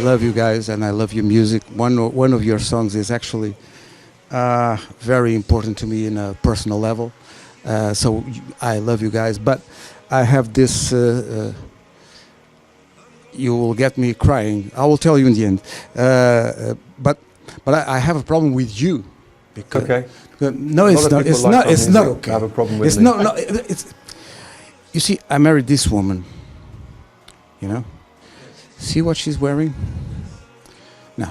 love you guys and I love your music. One of your songs is actually very important to me in a personal level. So I love you guys, but I have this. You will get me crying. I will tell you in the end. But I have a problem with you. Because, okay. No, it's not. It's not. It's not okay. I have a problem with it's me. No. It's. You see, I married this woman. You know. See what she's wearing? No.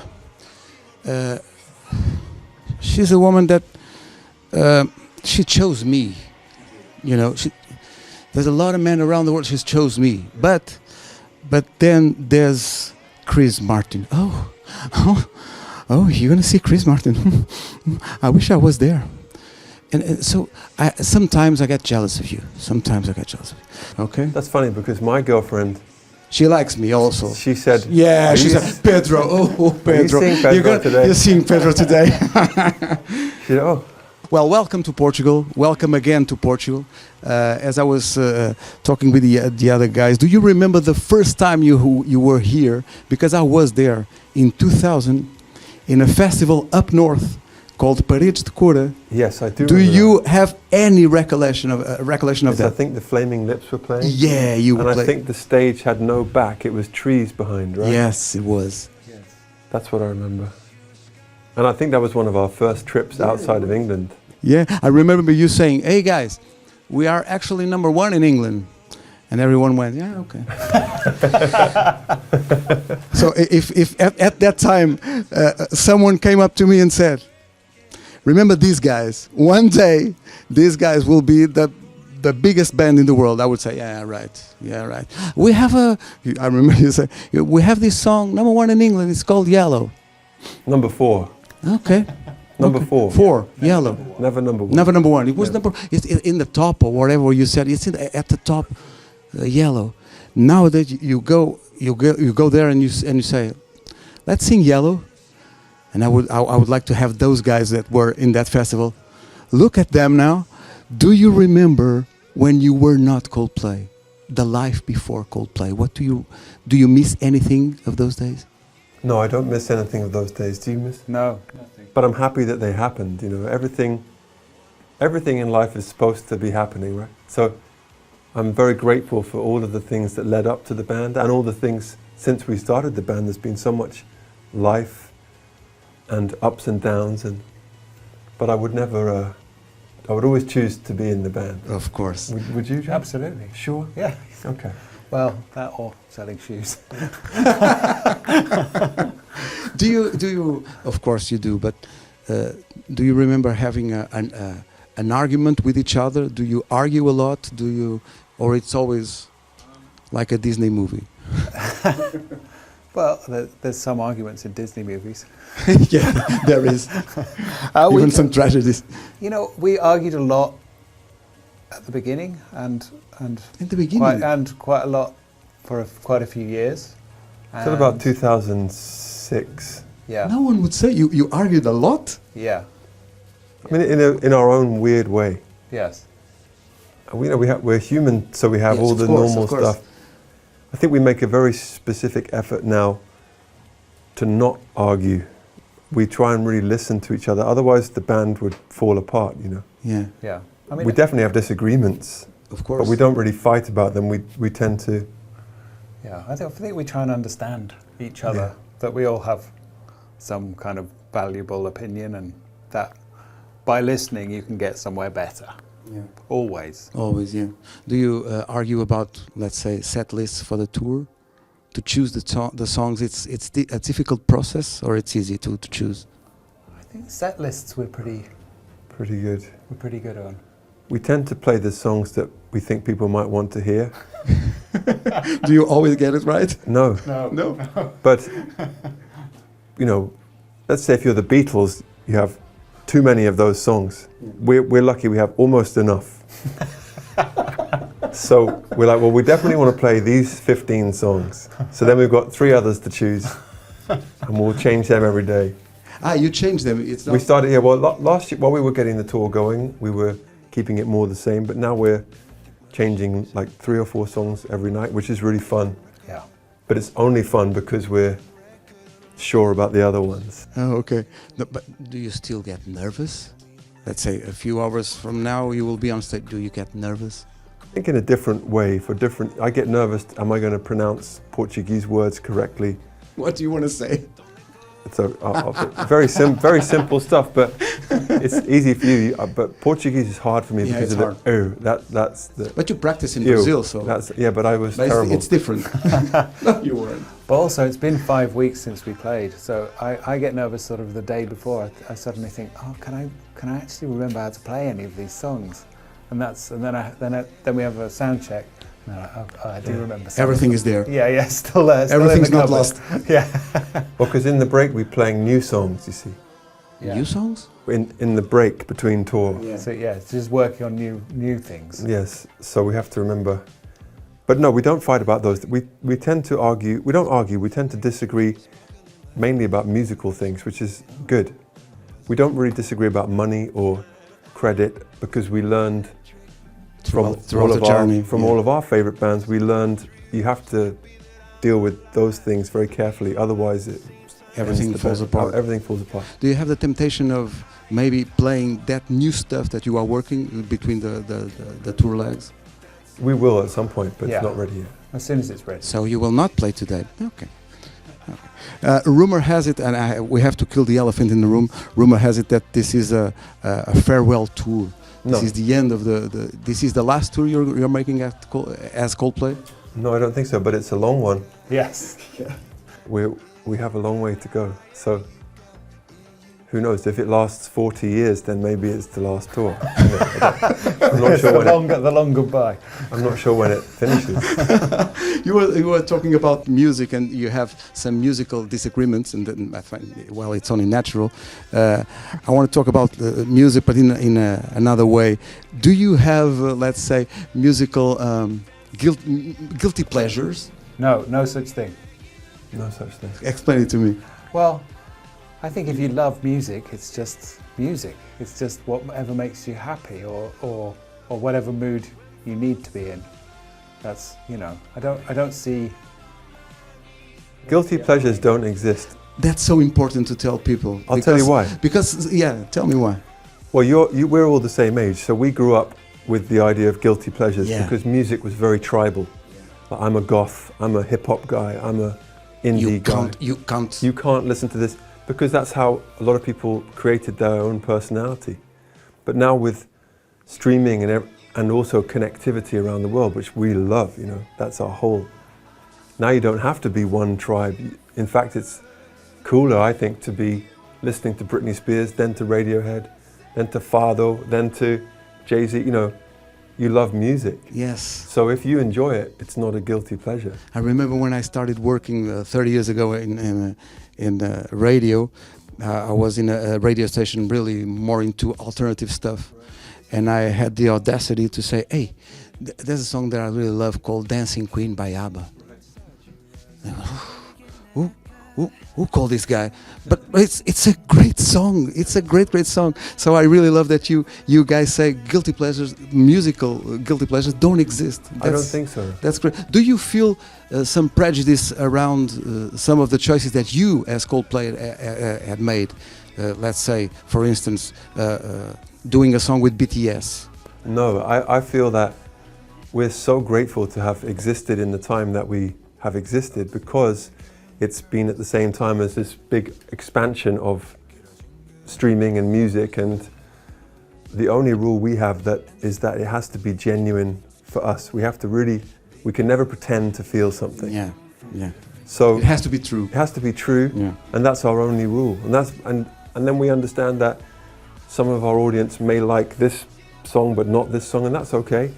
She's a woman that she chose me. You know, there's a lot of men around the world. She chose me, but then there's Chris Martin. Oh, you're gonna see Chris Martin. I wish I was there. And so sometimes I get jealous of you. Sometimes I get jealous of you. Okay. That's funny because my girlfriend. She likes me also. She said. Yeah, she said, Pedro. Oh, Pedro. Are you seeing Pedro today? You're seeing Pedro today. She said, oh. Well, welcome to Portugal. Welcome again to Portugal. As I was talking with the other guys, do you remember the first time you were here? Because I was there in 2000 in a festival up north called Paredes de Cora. Yes, I do. Do you have any recollection of that? I think the Flaming Lips were playing. Yeah, you were playing. And I think the stage had no back. It was trees behind, right? Yes, it was. Yes. That's what I remember. And I think that was one of our first trips outside of England. Yeah, I remember you saying, "Hey guys, we are actually #1 in England," and everyone went, "Yeah, okay." So if at that time someone came up to me and said, "Remember these guys? One day, these guys will be the biggest band in the world," I would say, "Yeah, right. Yeah, right." We have I remember you say, "We have this song #1 in England. It's called Yellow." Number 4. Okay. Number 4. 4, Yellow. Never number 1. Never #1. It was it's in the top or whatever you said. It's at the top, Yellow. Now that you go there and you say, "Let's sing Yellow," and I would like to have those guys that were in that festival. Look at them now. Do you remember when you were not Coldplay? The life before Coldplay. What do you miss anything of those days? No, I don't miss anything of those days. Do you miss? No, nothing. But I'm happy that they happened. You know, everything in life is supposed to be happening, right? So I'm very grateful for all of the things that led up to the band and all the things since we started the band. There's been so much life and ups and downs, but I would never. I would always choose to be in the band. Of course. Would you? Absolutely. Sure. Yeah. Okay. Well, that or selling shoes. Do you? Of course you do. But do you remember having an argument with each other? Do you argue a lot? Or it's always like a Disney movie? Well, there's some arguments in Disney movies. Yeah, there is. Even some tragedies. You know, we argued a lot at the beginning, and in the beginning, quite a lot for quite a few years. Till about 2006. Yeah. No one would say you argued a lot. Yeah. I mean, in our own weird way. Yes. We're human, so we have Yes, all of the course, normal of course. stuff. I think we make a very specific effort now to not argue. We try and really listen to each other. Otherwise, the band would fall apart. You know. Yeah. Yeah. I mean, we definitely have disagreements. Of course. But we don't really fight about them. We tend to. Yeah, I think we try and understand each other. Yeah. That we all have some kind of valuable opinion, and that by listening you can get somewhere better. Yeah. Always. Always, yeah. Do you argue about, let's say, set lists for the tour? To choose the songs, it's a difficult process, or it's easy to choose? I think set lists we're pretty good. We're pretty good on. We tend to play the songs that we think people might want to hear. Do you always get it right? No. No. But, you know, let's say if you're the Beatles, you have too many of those songs. We're lucky we have almost enough. So we're like, well, we definitely want to play these 15 songs. So then we've got 3 others to choose, and we'll change them every day. You change them. It's not. We started, yeah, well, last year, while we were getting the tour going, we were keeping it more the same, but now we're changing like 3 or 4 songs every night, which is really fun. Yeah. But it's only fun because we're sure about the other ones. Oh, okay. No, but do you still get nervous? Let's say a few hours from now you will be on stage. Do you get nervous? I think in a different way, I get nervous, am I going to pronounce Portuguese words correctly? What do you want to say? It's very simple stuff, but it's easy for you. But Portuguese is hard for me because of hard. the that's the. But you practice in Brazil, so. But I was But terrible. it's different. No, you weren't. But also, it's been 5 weeks since we played, so I get nervous sort of the day before. I suddenly think, oh, can I actually remember how to play any of these songs? And then we have a sound check. And I'm like, oh, I do remember. Everything is there. Yeah, still there. Still Everything's in the not cupboard. lost. Yeah. Well, because in the break we're playing new songs. You see, Yeah. New songs? in the break between tour. Yeah. So yeah, it's just working on new things. Yes, so we have to remember. But no, we don't fight about those. We tend to argue. We don't argue. We tend to disagree, mainly about musical things, which is good. We don't really disagree about money or credit because we learned Throughout all the of journey. all of our favorite bands. We learned you have to deal with those things very carefully. Otherwise, Everything falls apart. Everything falls apart. Do you have the temptation of maybe playing that new stuff that you are working between the tour legs? We will at some point, but Yeah. it's not ready yet. As soon as it's ready. So you will not play today? Okay. Rumor has it, and we have to kill the elephant in the room. Rumor has it that this is a farewell tour. This No. is the end of this is the last tour you're making as Coldplay? No, I don't think so. But it's a long one. Yes. We have a long way to go. So who knows? If it lasts 40 years, then maybe it's the last tour. I'm not sure The long goodbye. I'm not sure when it finishes. You were talking about music, and you have some musical disagreements, and then I find, well, it's only natural. I want to talk about music, but in another way. Do you have, let's say, musical guilty pleasures? No such thing. No such thing. Explain it to me. Well, I think if you love music, it's just music. It's just whatever makes you happy or whatever mood you need to be in. That's, I don't see... Guilty pleasures don't exist. That's so important to tell people. I'll tell you why. Because, yeah, tell me why. Well, we're all the same age, so we grew up with the idea of guilty pleasures because music was very tribal. Like, I'm a goth, I'm a hip-hop guy, I'm a indie guy. You You can't listen to this because that's how a lot of people created their own personality. But now with streaming and also connectivity around the world, which we love, that's our whole. Now you don't have to be one tribe. In fact, it's cooler, I think, to be listening to Britney Spears, then to Radiohead, then to Fado, then to Jay-Z. You love music. Yes. So if you enjoy it, it's not a guilty pleasure. I remember when I started working 30 years ago in radio. I was in a radio station really more into alternative stuff. And I had the audacity to say, hey, there's a song that I really love called Dancing Queen by ABBA. Who called this guy? But it's a great song. It's a great song. So I really love that you guys say guilty pleasures, musical guilty pleasures don't exist. I don't think so. That's great. Do you feel some prejudice around some of the choices that you as Coldplay had made? Let's say, for instance, doing a song with BTS. No, I feel that we're so grateful to have existed in the time that we have existed because it's been at the same time as this big expansion of streaming and music, and the only rule we have is that it has to be genuine for us. We can never pretend to feel something. Yeah. So it has to be true. It has to be true, yeah. And that's our only rule. And then we understand that some of our audience may like this song but not this song, and that's okay.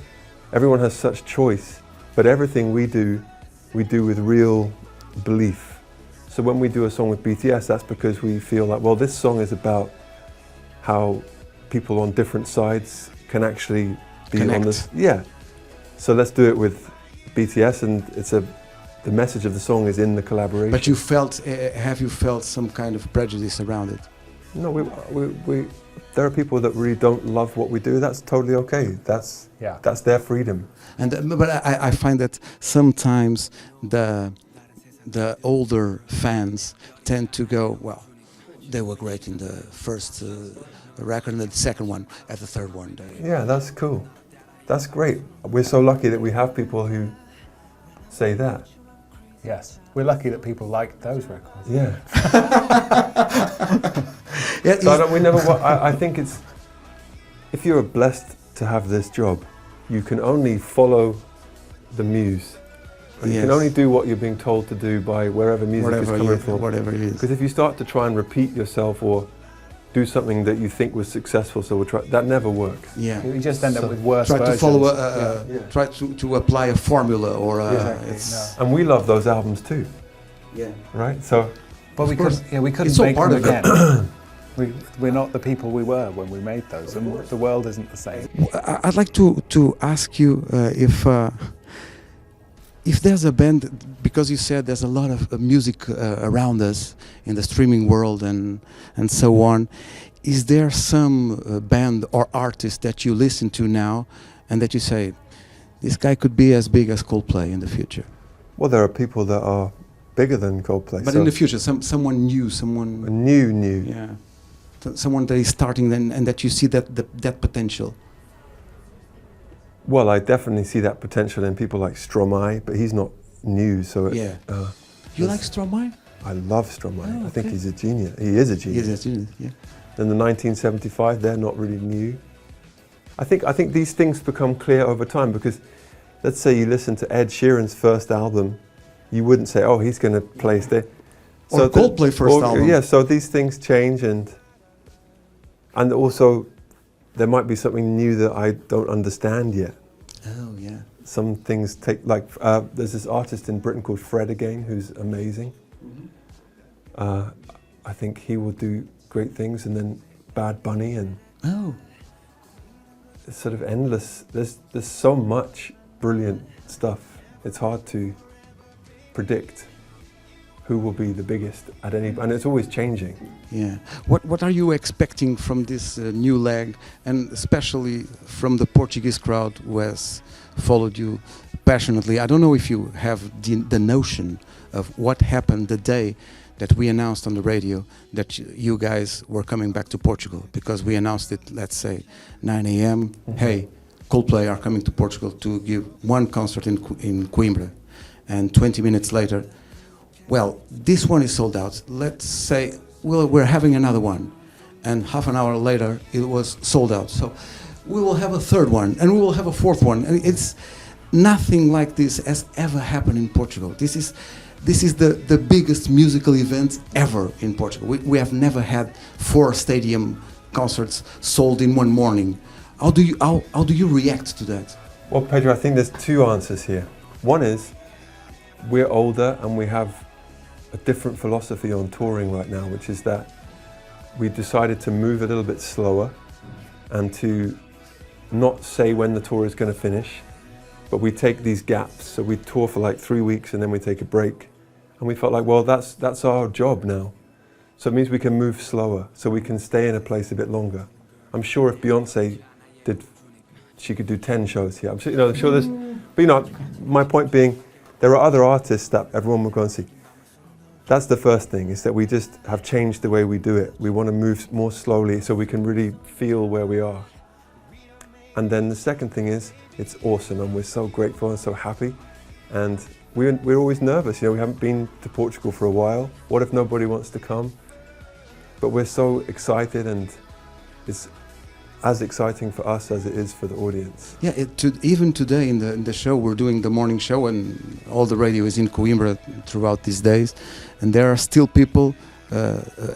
Everyone has such choice, but everything we do with real belief. So when we do a song with BTS, that's because we feel like, well, this song is about how people on different sides can actually be Connect. on this. Yeah. So let's do it with BTS, and the message of the song is in the collaboration. But have you felt some kind of prejudice around it? No, there are people that really don't love what we do. That's totally okay. That's their freedom. But I find that sometimes the older fans tend to go, well, they were great in the first record and the second one, at the third one. Yeah, that's cool. That's great. We're so lucky that we have people who say that. Yes, we're lucky that people like those records. Yeah. Yeah, So I think it's, if you're blessed to have this job, you can only follow the muse. You yes. can only do what you're being told to do by wherever music is coming from. Whatever it is. Because if you start to try and repeat yourself or do something that you think was successful, so we'll try, that never works. Yeah. You just end up with worse Try versions. to follow Yeah. try to apply a formula or Exactly, it's And we love those albums too, yeah. right? So, But we course. couldn't, we couldn't It's all make part them of it. again. We're not the people we were when we made those, and the world isn't the same. I'd like to ask you if there's a band, because you said there's a lot of music around us in the streaming world and so on. Is there some band or artist that you listen to now and that you say, this guy could be as big as Coldplay in the future? well, there are people that are bigger than Coldplay. But so in the future, someone new, someone new. yeah, someone that is starting and that you see that potential. Well, I definitely see that potential in people like Stromae, but he's not new, so Yeah. You like Stromae? I love Stromae. Oh, I think okay. he's a genius. He is a genius. Yes, yeah. In the 1975, they're not really new. I think these things become clear over time because, let's say you listen to Ed Sheeran's first album, you wouldn't say, oh, he's going to play there. Or Coldplay first album. Yeah, so these things change, and also there might be something new that I don't understand yet. Oh, yeah. Some things take, like, there's this artist in Britain called Fred again, who's amazing. Mm-hmm. I think he will do great things, and then Bad Bunny, and Oh. it's sort of endless. There's so much brilliant stuff. It's hard to predict who will be the biggest at any, and it's always changing. Yeah. What are you expecting from this new leg, and especially from the Portuguese crowd who has followed you passionately? I don't know if you have the notion of what happened the day that we announced on the radio that you guys were coming back to Portugal, because we announced it, let's say, 9 a.m. Mm-hmm. Hey, Coldplay are coming to Portugal to give one concert in Coimbra, and 20 minutes later, well, this one is sold out. Let's say, well, we're having another one. And half an hour later, it was sold out. So we will have a third one, and we will have a fourth one. And it's nothing like this has ever happened in Portugal. This is the biggest musical event ever in Portugal. We have never had 4 stadium concerts sold in one morning. How do you react to that? Well, Pedro, I think there's 2 answers here. One is, we're older and we have a different philosophy on touring right now, which is that we decided to move a little bit slower and to not say when the tour is going to finish, but we take these gaps. So we tour for like 3 weeks and then we take a break. And we felt like, well, that's our job now. So it means we can move slower, so we can stay in a place a bit longer. I'm sure if Beyonce she could do 10 shows here. I'm sure there's, but my point being, there are other artists that everyone will go and see. That's the first thing, is that we just have changed the way we do it. We want to move more slowly so we can really feel where we are. And then the second thing is, it's awesome and we're so grateful and so happy. And we're always nervous, we haven't been to Portugal for a while. What if nobody wants to come? But we're so excited, and it's as exciting for us as it is for the audience. Yeah, even today in the show, we're doing the morning show, and all the radio is in Coimbra throughout these days, and there are still people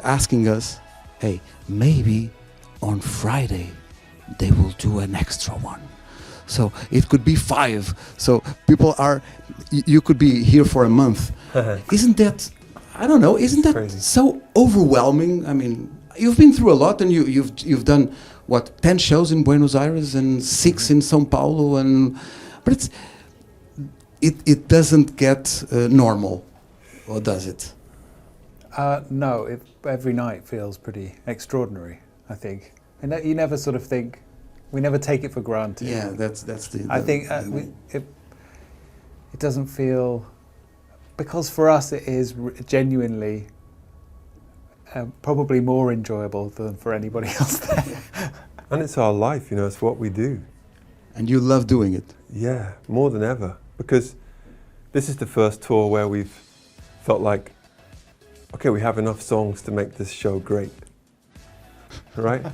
asking us, hey, maybe on Friday they will do an extra one. So it could be 5. So people you could be here for a month. Isn't that, I don't know, isn't that crazy. So overwhelming? I mean, you've been through a lot, and you've done, what, 10 shows in Buenos Aires and 6 in São Paulo, but it doesn't get normal, or does it? No, every night feels pretty extraordinary, I think. And you never sort of think, we never take it for granted. Yeah, that's the. I think it doesn't feel, because for us it is genuinely probably more enjoyable than for anybody else there. And it's our life, you know, it's what we do. And you love doing it. Yeah, more than ever. Because this is the first tour where we've felt like, okay, we have enough songs to make this show great. Right?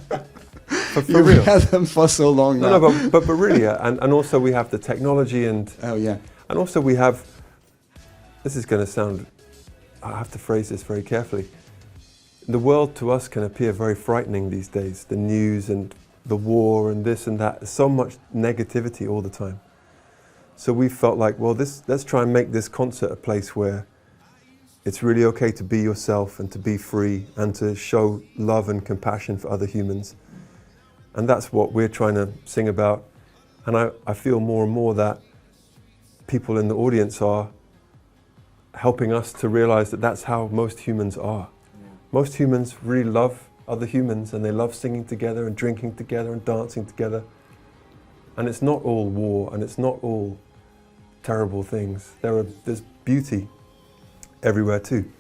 For You've real. had them for so long now. No, but really, and also we have the technology and also we have, this is going to sound, I have to phrase this very carefully. The world to us can appear very frightening these days. The news and the war and this and that, so much negativity all the time. So we felt like, well, let's try and make this concert a place where it's really okay to be yourself and to be free and to show love and compassion for other humans. And that's what we're trying to sing about. And I feel more and more that people in the audience are helping us to realize that that's how most humans are. Most humans really love other humans and they love singing together and drinking together and dancing together. And it's not all war and it's not all terrible things. There's beauty everywhere too.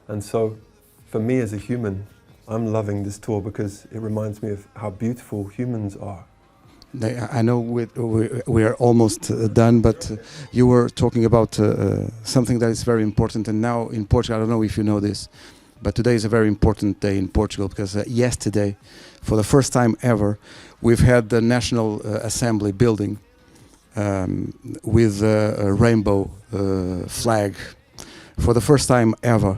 And so for me as a human, I'm loving this tour because it reminds me of how beautiful humans are. I know we are almost done, but you were talking about something that is very important. And now in Portugal, I don't know if you know this, but today is a very important day in Portugal because yesterday, for the first time ever, we've had the National Assembly building with a rainbow flag for the first time ever.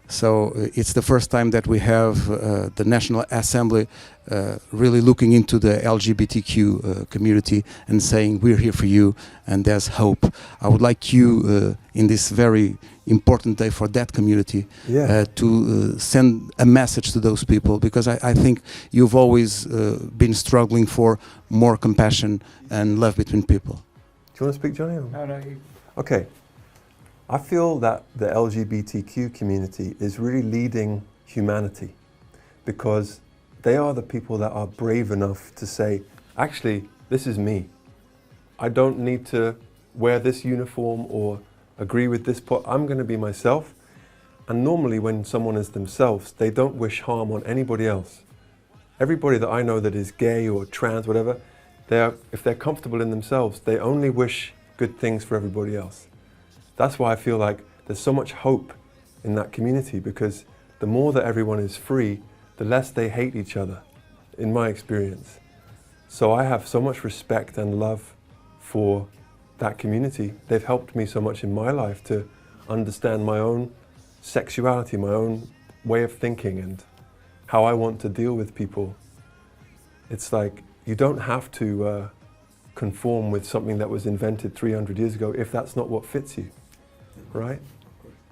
So it's the first time that we have the National Assembly really looking into the LGBTQ community and saying we're here for you and there's hope. I would like you in this very important day for that community to send a message to those people, because I think you've always been struggling for more compassion and love between people. Do you want to speak, Jonny? No. Okay. I feel that the LGBTQ community is really leading humanity because they are the people that are brave enough to say, actually, this is me. I don't need to wear this uniform or agree with this part. I'm going to be myself. And normally when someone is themselves, they don't wish harm on anybody else. Everybody that I know that is gay or trans, whatever, if they're comfortable in themselves, they only wish good things for everybody else. That's why I feel like there's so much hope in that community, because the more that everyone is free, the less they hate each other, in my experience. So I have so much respect and love for that community. They've helped me so much in my life to understand my own sexuality, my own way of thinking and how I want to deal with people. It's like you don't have to conform with something that was invented 300 years ago if that's not what fits you. Right?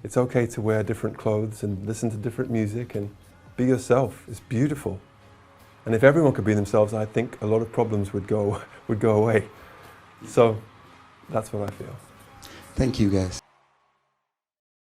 It's okay to wear different clothes and listen to different music and be yourself. It's beautiful. And if everyone could be themselves, I think a lot of problems would go away. So that's what I feel. Thank you, guys.